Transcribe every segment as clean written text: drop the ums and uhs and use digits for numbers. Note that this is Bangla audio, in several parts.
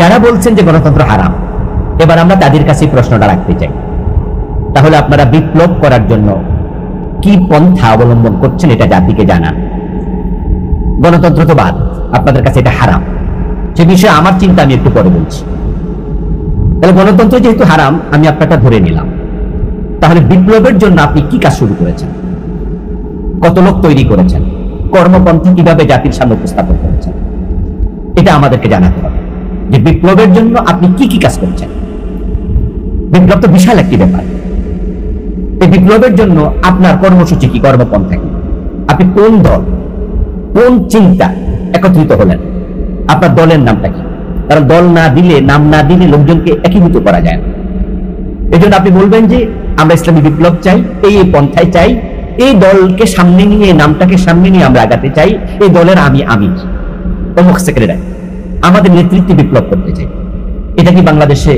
যারা বলছেন যে গণতন্ত্র হারাম, এবার আমরা তাদের কাছে প্রশ্নটা রাখতে চাই, তাহলে আপনারা বিপ্লব করার জন্য কি পন্থা অবলম্বন করছেন এটা জাতিকে জানান। গণতন্ত্র তো বাদ, আপনাদের কাছে এটা হারাম, সে বিষয়ে আমার চিন্তা আমি একটু পরে বলছি। তাহলে গণতন্ত্র যেহেতু হারাম, আমি আপনারটা ধরে নিলাম, তাহলে বিপ্লবের জন্য আপনি কি কাজ শুরু করেছেন, কত লোক তৈরি করেছেন, কর্মপন্থা কিভাবে জাতির সামনে উপস্থাপন করেছেন, এটা আমাদেরকে জানাতে হবে যে বিপ্লবের জন্য আপনি কি কি কাজ করছেন। বিপ্লব তো বিশাল একটি ব্যাপার। এই বিপ্লবের জন্য আপনার কর্মসূচি কি, কর্মপন্থা কি, আপনি কোন দল, কোন চিন্তা একত্রিত হলেন, আপনার দলের নামটা কি? কারণ দল না দিলে, নাম না দিলে লোকজনকে একীভূত করা যায় না। এই জন্য আপনি বলবেন যে আমরা ইসলামী বিপ্লব চাই, এই পন্থায় চাই, এই দলকে সামনে নিয়ে, নামটাকে সামনে নিয়ে আমরা আগাতে চাই, এই দলের আমি অমুক সেক্রেটারি, আমাদের নেতৃত্বে বিপ্লব করতে চাই। এটা কি বাংলাদেশে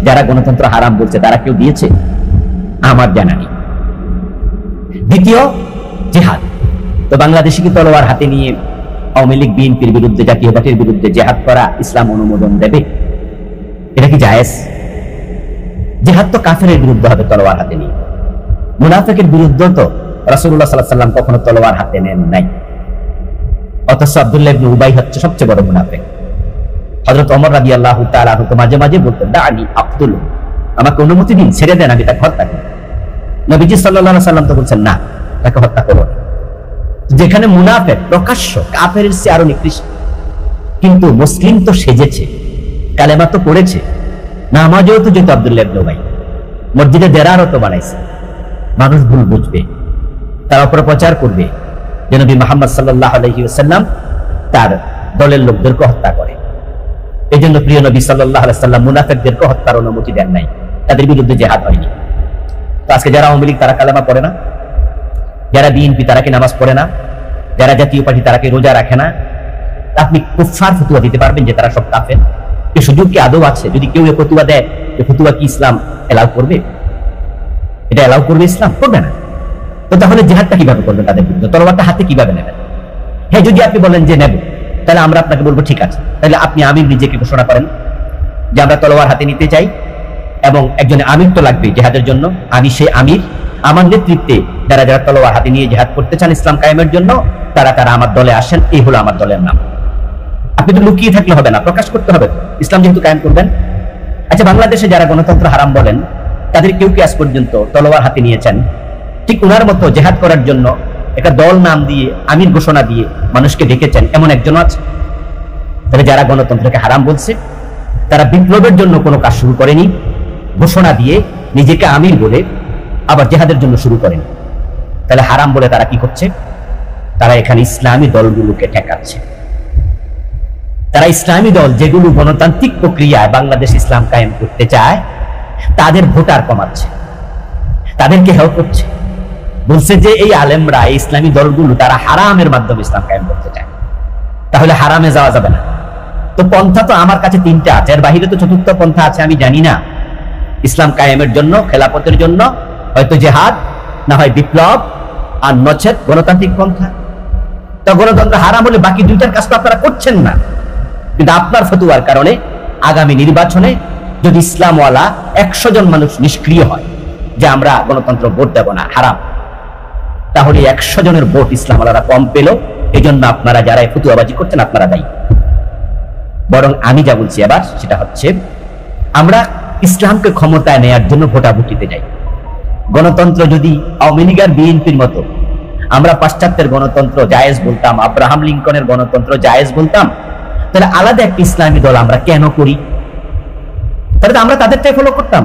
যারা গণতন্ত্র হারাম বলছে তারা কেউ দিয়েছে? আমার জানা নেই। দ্বিতীয়, জেহাদ। তো বাংলাদেশে কি তলোয়ার হাতে নিয়ে আওয়ামী লীগ বিএনপির বিরুদ্ধে, জাতীয় পার্টির বিরুদ্ধে জেহাদ করা ইসলাম অনুমোদন দেবে? এটা কি জায়েজ? জেহাদ তো কাফেরের বিরুদ্ধে হবে তলোয়ার হাতে নিয়ে, মুনাফিকের বিরুদ্ধে তো রাসূলুল্লাহ সাল্লাল্লাহু আলাইহি ওয়াসাল্লাম কখনো তলোয়ার হাতে নেন নাই। অথচ আব্দুল্লাহ ইবনে উবাই হচ্ছে সবচেয়ে বড় মুনাফিক। হযরত ওমর রাদিয়াল্লাহু তাআলা আনহু তো মাঝে মাঝে বলতেন, দানি আব্দুল, আমাকে অনুমতি দিন, ছেড়ে দেন, আমি তাকে হত্যা করি। নবীজি সাল্লাল্লাহু আলাইহি ওয়াসাল্লাম তো বলছেন না, তাকে হত্যা করো না। যেখানে মুনাফিক প্রকাশ্য কাফেরের চেয়ে আরো নিকৃষ্ট, কিন্তু মুসলিম তো সেজেছে, কালেমা তো পড়েছে, নামাজেও তো যেত আব্দুল্লাহ ইবনে উবাই, মসজিদে দেরারও তো বানাইছে। মানুষ ভুল বুঝবে, তারা অপপ্রচার করবে যে নবী মুহাম্মদ সাল্লাল্লাহু আলাইহি ওয়াসাল্লাম তার দলের লোকদেরকে হত্যা করে। এই জন্য প্রিয় নবী সাল্লাল্লাহু আলাইহি ওয়াসাল্লাম মুনাফিকদেরকে হত্যার অনুমতি দেন নাই, তাদের বিরুদ্ধে জিহাদ হয়নি। তো আজকে যারা আওয়ামী লীগ তারা কালেমা পড়ে না, যারা বিএনপি তারা কি নামাজ পড়ে না, যারা জাতীয় পার্টি তারা কি রোজা রাখে না, আপনি কুফফার ফতোয়া দিতে পারবেন যে তারা সব কাফের? এই সুযোগ কি আদৌ আছে? যদি কেউ এই ফতোয়া দেয়, এই ফতোয়া কি ইসলাম এলাও করবে? এটা এলাও করবে ইসলাম? করবে না। তো তাহলে জিহাদটা কিভাবে করবেন তাদের বিরুদ্ধে, তলোয়ারটা হাতে কিভাবে নেবেন? হ্যাঁ, যদি আপনি বলেন যে নেব, তাহলে আমরা আপনাকে বলবো ঠিক আছে, তাহলে আপনি আমির নিজেকে ঘোষণা করেন যে আমরা তলোয়ার হাতে নিতে চাই, এবং একজন আমির তো লাগবে জিহাদের জন্য, আমি সেই আমির, আমার নেতৃত্বে যারা যারা তলোয়ার হাতে নিয়ে জিহাদ করতে চান ইসলাম কায়েমের জন্য, তারা তারা আমার দলে আসেন, এই হলো আমার দলের নাম। আপনি তো লুকিয়ে থাকলে হবে না, প্রকাশ করতে হবে ইসলাম যেহেতু কায়েম করবেন। আচ্ছা, বাংলাদেশে যারা গণতন্ত্র হারাম বলেন তাদের কেউ কি আজ পর্যন্ত তলোয়ার হাতে নিয়েছেন? ঠিক ওনার মতো জেহাদ করার জন্য একটা দল নাম দিয়ে, আমির ঘোষণা দিয়ে মানুষকে ডেকেছেন, এমন একজন আছে? তাহলে যারা গণতন্ত্রকে হারাম বলছে তারা বিপ্লবের জন্য কোনো কাজ শুরু করেনি, ঘোষণা দিয়ে নিজেকে আমির বলে আবার জেহাদের জন্য শুরু করেনি। তাহলে হারাম বলে তারা কি করছে? তারা এখানে ইসলামী দলগুলোকে ঠেকাচ্ছে। তারা ইসলামী দল যেগুলো গণতান্ত্রিক প্রক্রিয়ায় বাংলাদেশ ইসলাম কায়েম করতে চায় তাদের ভোটার কমাচ্ছে, তাদেরকে হেয় করছে, বলছে যে এই আলেমরা, এই ইসলামী দলগুলো তারা হারামের মাধ্যমে ইসলাম কায়েম করতে চায়, তাহলে হারামে যাওয়া যাবে না। তো পন্থা তো আমার কাছে তিনটা আছে, এর বাহিরে তো চতুর্থ পন্থা আছে আমি জানি না। ইসলাম কায়েমের জন্য, খেলাফতের জন্য হয়তো জেহাদ, না হয় বিপ্লব, আর নচেত গণতান্ত্রিক পন্থা। তো গণতন্ত্র হারাম হলে বাকি দুইটার কাজ তো আপনারা করছেন না। কিন্তু আপনার ফতোয়ার কারণে আগামী নির্বাচনে যদি ইসলামওয়ালা 100 জন মানুষ নিষ্ক্রিয় হয় যে আমরা গণতন্ত্র ভোট দেব না, হারাম, তাহলে 100 জনের ভোট ইসলামওয়ালারা কম পেল। এই জন্য আপনারা যারা ফতোয়াবাজি করছেন আপনারা দায়ী। বরং আমি যা বলছি এবার সেটা হচ্ছে, আমরা ইসলামকে ক্ষমতায় নেয়ার জন্য ভোটাভুটিতে যাই। গণতন্ত্র যদি আওয়ামী লীগ আর বিএনপির মতো আমরা পাশ্চাত্যের গণতন্ত্র জায়েজ বলতাম, আব্রাহাম লিঙ্কনের গণতন্ত্র জায়েজ বলতাম, তাহলে আলাদা একটা ইসলামী দল আমরা কেন করি? তাহলে আমরা তাদেরটাই ফলো করতাম।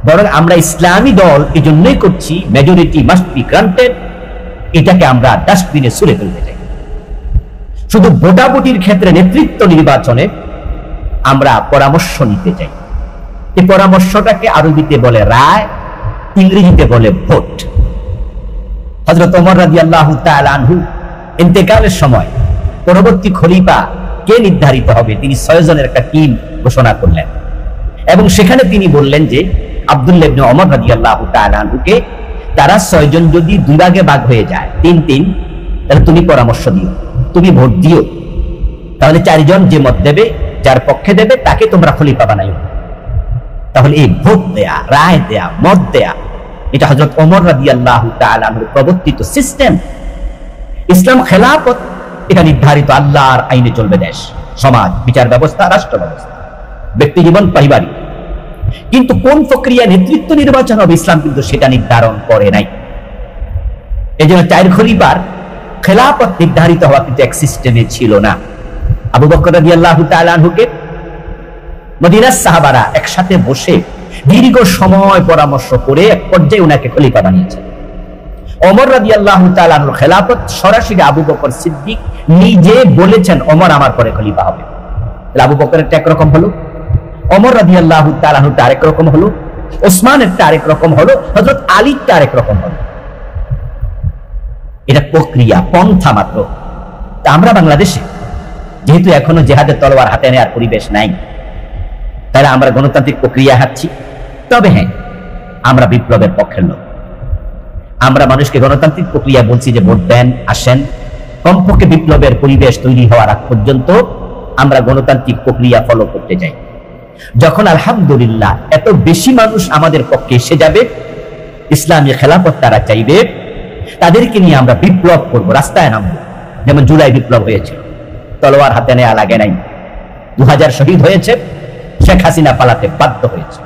বরং আমরা ইসলামী দল এই জন্যই করছি, মেজরিটি মাস্ট বি গ্রান্টেড, এটাকে আমরা ডাস্টবিনে ছুঁড়ে ফেলতে চাই। শুধু ভোটাভুটির ক্ষেত্রে নেতৃত্ব নির্বাচনে আমরা পরামর্শ নিতে চাই। এই পরামর্শটাকে আরবিতে বলে রায়, ইংরেজিতে বলে ভোট। হযরত ওমর রাদিয়াল্লাহু তাআলা আনহু ইন্তেকালের সময় পরবর্তী খলিফা কে নির্ধারিত হবে তিনি 6 জনের একটা টিম ঘোষণা করলেন, এবং সেখানে তিনি বললেন যে আব্দুল্লাহ ইবনে ওমর রাদিয়াল্লাহু তাআলা আনহুকে তারা 6 জন যদি দুই ভাগে ভাগ হয়ে যায় 3-3, তাহলে তুমি পরামর্শ দিও, তুমি ভোট দিও। তাহলে 4 জন যে মত দেবে যার পক্ষে দেবে তাকে তোমরা খলিফা বানাইও। তাহলে এই ভোট দেয়া, রায় দেয়া, মত দেয়া, এটা হযরত ওমর রাদিয়াল্লাহু তাআলা আনহু প্রবর্তিত সিস্টেম। ইসলাম খেলাফত, এটা নির্ধারিত আল্লাহর আইনে চলবে দেশ, সমাজ, বিচার ব্যবস্থা, রাষ্ট্র ব্যবস্থা, ব্যক্তি জীবন, পারিবারিক। কিন্তু কোন প্রক্রিয়া নেতৃত্ব নির্বাচন হবে ইসলাম কিন্তু সেটা নির্ধারণ করে নাই। এই জন্য 4 খলিফার খেলাফত নির্ধারিত হওয়া কিন্তু এক সিস্টেমে ছিল না। আবু বকর রাদিয়াল্লাহু তাআলা আনহুকে মদিনার সাহাবারা একসাথে বসে দীর্ঘ সময় পরামর্শ করে এক পর্যায়ে উনাকে খলিফা বানিয়েছেন। ওমর রাদিয়াল্লাহু তাআলা আনহুর খেলাফত সরাসরি আবু বকর সিদ্দিক নিজে বলেছেন ওমর আমার পরে খলিফা হবে। আবু বকরের একরকম হলো, ওমর রাদিয়াল্লাহু তাআলা আনহুর আরেক রকম হলো, ওসমানের আরেক রকম হলো, হযরত আলীর আরেক রকম হলো। এটা প্রক্রিয়া, পন্থা মাত্র। তা আমরা বাংলাদেশে যেহেতু এখনো জিহাদের তলোয়ার হাতে নেওয়ার পরিবেশ নাই, তাহলে আমরা গণতান্ত্রিক প্রক্রিয়া হাঁটছি। তবে হ্যাঁ, আমরা বিপ্লবের পক্ষের লোক। আমরা মানুষকে গণতান্ত্রিক প্রক্রিয়া বলছি যে ভোট দেন, আসেন। কমপক্ষে বিপ্লবের পরিবেশ তৈরি হওয়ার আগ পর্যন্ত আমরা গণতান্ত্রিক প্রক্রিয়া ফলো করতে চাই। যখন আলহামদুলিল্লাহ এত বেশি মানুষ আমাদের পক্ষে এসে যাবে, ইসলামী খেলাফত তারা চাইবে, তাদেরকে নিয়ে আমরা বিপ্লব করব, রাস্তায় নামবো। যেমন জুলাই বিপ্লব হয়েছে, তলোয়ার হাতে নেওয়া লাগে নাই, 2000 শহীদ হয়েছে, শেখ হাসিনা পালাতে বাধ্য হয়েছে।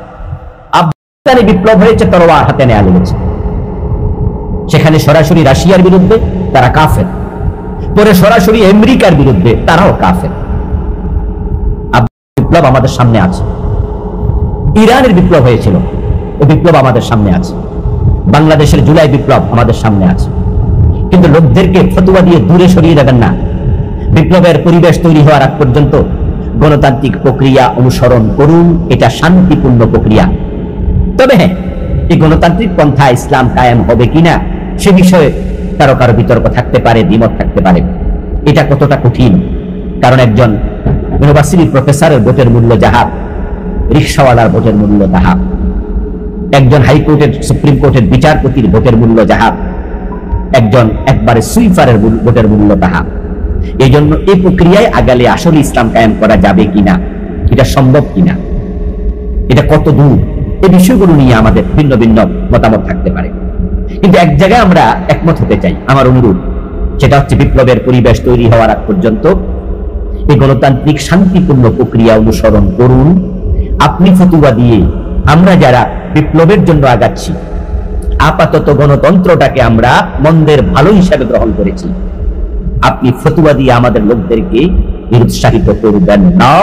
আফগানিস্তানে বিপ্লব হয়েছে, তলোয়ার হাতে নেওয়া লেগেছে। সেখানে সরাসরি রাশিয়ার বিরুদ্ধে, তারা কাফের। পরে সরাসরি আমেরিকার বিরুদ্ধে, তারাও কাফের। বিপ্লব আমাদের সামনে আছে। ইরানের বিপ্লব হয়েছিল, ও বিপ্লব আমাদের সামনে আছে। বাংলাদেশের জুলাই বিপ্লব আমাদের সামনে আছে। কিন্তু লোকদেরকে ফতোয়া দিয়ে দূরে সরিয়ে দেবেন না। বিপ্লবের পরিবেশ তৈরি হওয়ার আগ পর্যন্ত গণতান্ত্রিক প্রক্রিয়া অনুসরণ করুন, এটা শান্তিপূর্ণ প্রক্রিয়া। তবে হ্যাঁ, এই গণতান্ত্রিক পন্থা ইসলাম কায়েম হবে কিনা সে বিষয়ে কারো কারো বিতর্ক থাকতে পারে, দ্বিমত থাকতে পারে। এটা কতটা কঠিন, কারণ একজন ইউনিভার্সিটি প্রফেসরের ভোটের মূল্য যাহা, রিক্সাওয়ালার ভোটের মূল্য তাহা, একজন হাইকোর্টের, সুপ্রিম কোর্টের বিচারপতির ভোটের মূল্য যাহা, একজন একবারে সুইপারের ভোটের মূল্য তাহা। এই জন্য এই প্রক্রিয়ায় আগালে আসলে ইসলাম কায়েম করা যাবে কিনা, এটা সম্ভব কিনা, এটা কত দূর, এই বিষয়গুলো নিয়ে আমাদের ভিন্ন ভিন্ন মতামত থাকতে পারে। কিন্তু এক জায়গায় আমরা একমত হতে চাই, আমার অনুরোধ, সেটা হচ্ছে বিপ্লবের পরিবেশ তৈরি হওয়ার আগ পর্যন্ত এই গণতান্ত্রিক শান্তিপূর্ণ প্রক্রিয়া অনুসরণ করুন। আপনি ফতোয়া দিয়ে, আমরা যারা বিপ্লবের জন্য আগাচ্ছি, আপাতত গণতন্ত্রটাকে আমরা মন্দের ভালো হিসাবে গ্রহণ করেছি, আপনি ফতোয়া দিয়ে আমাদের লোকদেরকে নিরুৎসাহিত করবেন না,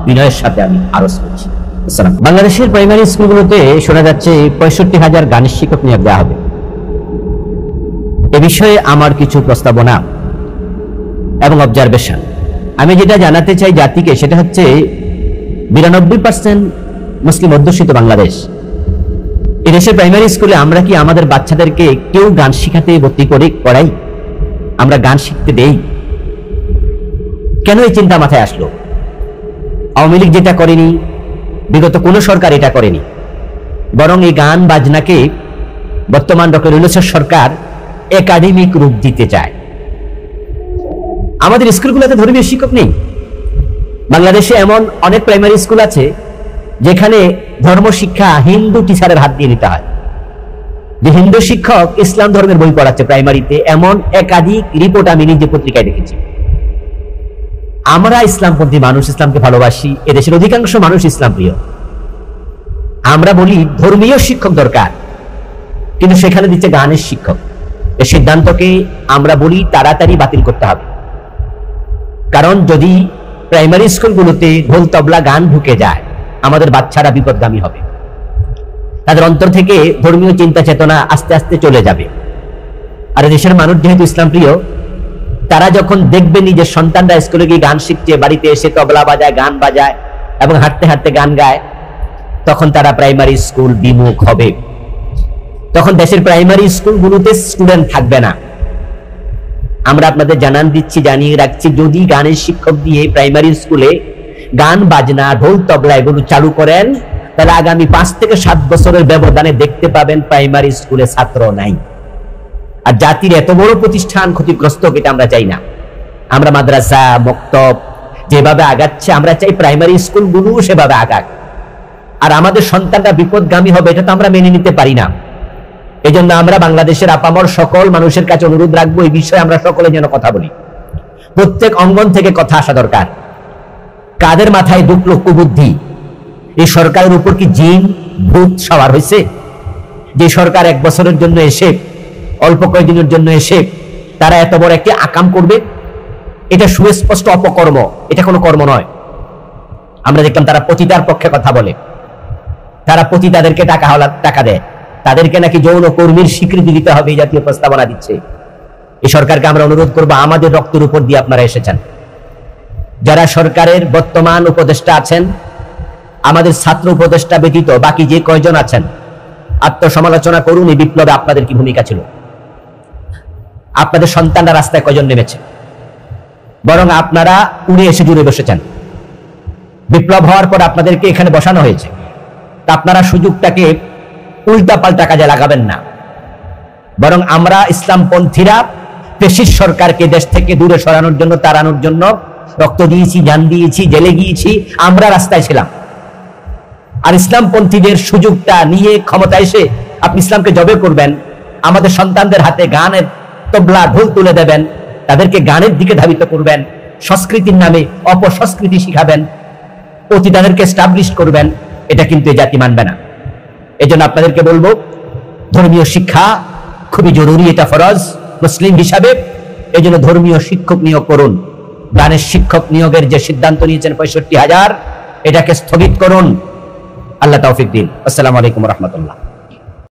বিনয়ের সাথে আমি আরজ করছি। বাংলাদেশের প্রাইমারি স্কুলগুলোতে শোনা যাচ্ছে 65,000 গানের শিক্ষক নিয়োগ দেওয়া হবে। এ বিষয়ে আমার কিছু প্রস্তাবনা এবং অবজারভেশন। আমি যেটা জানাতে চাই জাতিকে, সেটা হচ্ছে 92% মুসলিম অধ্যুষিত বাংলাদেশ। এই দেশের প্রাইমারি স্কুলে আমরা কি আমাদের বাচ্চাদেরকে কেউ গান শিখাতে ভর্তি করে করাই? আমরা গান শিখতে দেই? কেন এই চিন্তা মাথায় আসলো? আওয়ামী লীগ যেটা করেনি, বিগত কোন সরকার এটা করেনি, বরং এই গান বাজনাকে বর্তমান ডক্টর ইউনূসের সরকার একাডেমিক রূপ দিতে চায়। আমাদের স্কুলগুলোতে ধর্মীয় শিক্ষক নেই। বাংলাদেশে এমন অনেক প্রাইমারি স্কুল আছে যেখানে ধর্ম শিক্ষা হিন্দু টিচারের হাত দিয়ে নিতে হয়, যে হিন্দু শিক্ষক ইসলাম ধর্মের বই পড়াচ্ছে প্রাইমারিতে, এমন একাধিক রিপোর্ট আমি নিজে পত্রিকায় দেখেছি। আমরা ইসলামপন্থী মানুষ, ইসলামকে ভালোবাসি, এদেশের অধিকাংশ মানুষ ইসলাম প্রিয়। আমরা বলি ধর্মীয় শিক্ষক দরকার, কিন্তু সেখানে দিচ্ছে গানের শিক্ষক। এই সিদ্ধান্তকে আমরা বলি তাড়াতাড়ি বাতিল করতে হবে। কারণ যদি প্রাইমারি স্কুলগুলোতে ঢোল তবলা গান ঢুকে যায়, আমাদের বাচ্চারা বিপদগামী হবে। তাদের অন্তর থেকে ধর্মীয় চিন্তা চেতনা আস্তে আস্তে চলে যাবে। আর দেশের মানুষ যেহেতু ইসলাম প্রিয়, তারা যখন দেখবে নিজের সন্তানরা স্কুলে গিয়ে গান শিখছে, বাড়িতে এসে তবলা বাজায়, গান বাজায় এবং হাঁটতে হাঁটতে গান গায়, তখন তারা প্রাইমারি স্কুল বিমুখ হবে। তখন দেশের প্রাইমারি স্কুলগুলোতে স্টুডেন্ট থাকবে না। আমরা আপনাদের জানিয়ে রাখছি, যদি গানের শিক্ষক দিয়ে প্রাইমারি স্কুলে গান বাজনা, ঢোল তবলা এগুলো চালু করেন, তাহলে আগামী 5 থেকে 7 বছরের ব্যবধানে দেখতে পাবেন প্রাইমারি স্কুলে ছাত্র নাই। আর জাতির এত বড় প্রতিষ্ঠান ক্ষতিগ্রস্ত, এটা আমরা চাই না। আমরা মাদ্রাসা, মক্তব, যেভাবে আগাচ্ছে আমরা চাই প্রাইমারি স্কুলগুলো সেভাবে আগাক। আর আমাদের সন্তানরা বিপদগামী হবে এটা তো আমরা মেনে নিতে পারি না। এই জন্য আমরা বাংলাদেশের আপামর সকল মানুষের কাছে অনুরোধ রাখবো, এই বিষয়ে আমরা সকলে যেন কথা বলি। প্রত্যেক অঙ্গন থেকে কথা আসা দরকার। কাদের মাথায় ঢুকলো কুবুদ্ধি? এই সরকারের উপর কি জিন ভূত সওয়ার হয়েছে? যে সরকার 1 বছরের জন্য এসে, অল্প কয়েকদিনের জন্য এসে তারা এত বড় একটি আকাম করবে, এটা সুস্পষ্ট অপকর্ম, এটা কোনো কর্ম নয়। আমরা দেখলাম তারা পতিতার পক্ষে কথা বলে, তারা পতিতাদেরকে টাকা দেয়, তাদেরকে নাকি যৌন কর্মীর স্বীকৃতি দিতে হবে এই জাতীয় প্রস্তাবনা দিচ্ছে। এই সরকারকে আমরা অনুরোধ করবো, আমাদের রক্তের উপর দিয়ে আপনারা এসেছেন, যারা সরকারের বর্তমান উপদেষ্টা আছেন, আমাদের ছাত্র উপদেষ্টা ব্যতীত বাকি যে কয়জন আছেন, আত্মসমালোচনা করুন। এই বিপ্লবে আপনাদের কি ভূমিকা ছিল? আপনাদের সন্তানরা রাস্তায় কয়জন নেমেছে? বরং আপনারা উড়ে এসে জুড়ে বসেছেন। বিপ্লব হওয়ার পর আপনাদেরকে এখানে বসানো হয়েছে, তা আপনারা সুযোগটাকে উল্টা পাল্টা কাজে লাগাবেন না। বরং আমরা ইসলামপন্থীরা ফ্যাসিস্ট সরকারকে দেশ থেকে দূরে সরানোর জন্য, তাড়ানোর জন্য রক্ত দিয়েছি, জান দিয়েছি, জেলে গিয়েছি, আমরা রাস্তায় ছিলাম। আর ইসলামপন্থীদের সুযোগটা নিয়ে ক্ষমতা এসে আপনি ইসলামকে জবে করবেন, আমাদের সন্তানদের হাতে গানের তবলা ঢোল তুলে দেবেন, তাদেরকে গানের দিকে ধাবিত করবেন, সংস্কৃতির নামে অপসংস্কৃতি শিখাবেন, পতিতাদেরকে এস্টাবলিশ করবেন, এটা কিন্তু এই জাতি মানবে না। এই জন্য আপনাদেরকে বলবো, ধর্মীয় শিক্ষা খুবই জরুরি, এটা ফরজ মুসলিম হিসাবে। এই জন্য ধর্মীয় শিক্ষক নিয়োগ করুন। গানের শিক্ষক নিয়োগের যে সিদ্ধান্ত নিয়েছেন 65,000, এটাকে স্থগিত করুন। আল্লাহ তৌফিক দিন। আসসালামু আলাইকুম ওয়া রাহমাতুল্লাহ।